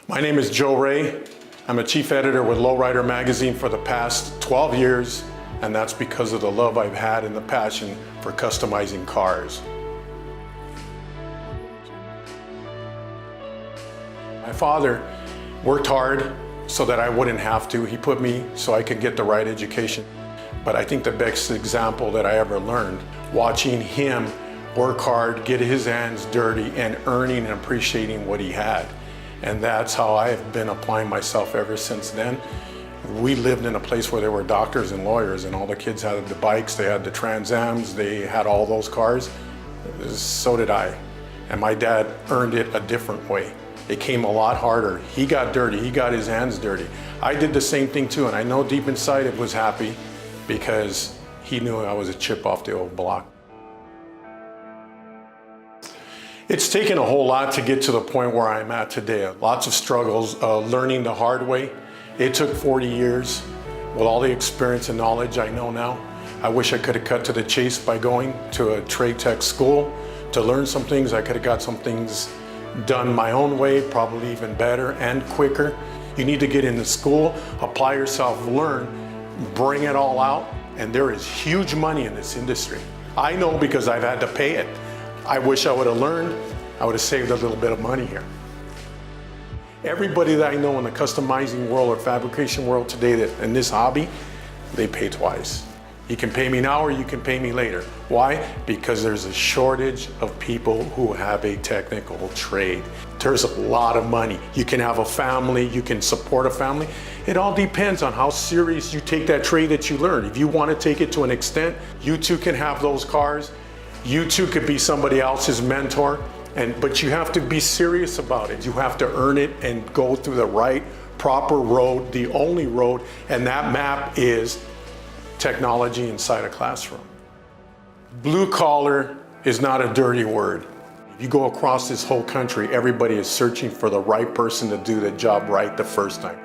My name is Joe Ray. I'm a chief editor with Lowrider magazine for the past 12 years, and that's because of the love I've had and the passion for customizing cars. My father worked hard so that I wouldn't have to. He put me so I could get the right education. But I think the best example that I ever learned, watching him work hard, get his hands dirty, and earning and appreciating what he had. And that's how I've been applying myself ever since then. We lived in a place where there were doctors and lawyers, and all the kids had the bikes, they had the Trans Ams, they had all those cars. So did I. And my dad earned it a different way. It came a lot harder. He got dirty, he got his hands dirty. I did the same thing too, and I know deep inside it was happy because he knew I was a chip off the old block. It's taken a whole lot to get to the point where I'm at today. Lots of struggles, learning the hard way. It took 40 years. With all the experience and knowledge I know now, I wish I could have cut to the chase by going to a trade tech school to learn some things. I could have got some things done my own way, probably even better and quicker. You need to get into school, apply yourself, learn, bring it all out, and there is huge money in this industry. I know because I've had to pay it. I wish I would have learned, I would have saved a little bit of money here. Everybody that I know in the customizing world or fabrication world today that in this hobby, they pay twice. You can pay me now or you can pay me later. Why? Because there's a shortage of people who have a technical trade. There's a lot of money. You can have a family, you can support a family. It all depends on how serious you take that trade that you learned. If you want to take it to an extent, you too can have those cars. You too could be somebody else's mentor, but you have to be serious about it. You have to earn it and go through the right, proper road, the only road, and that map is technology inside a classroom. Blue collar is not a dirty word. If you go across this whole country, everybody is searching for the right person to do the job right the first time.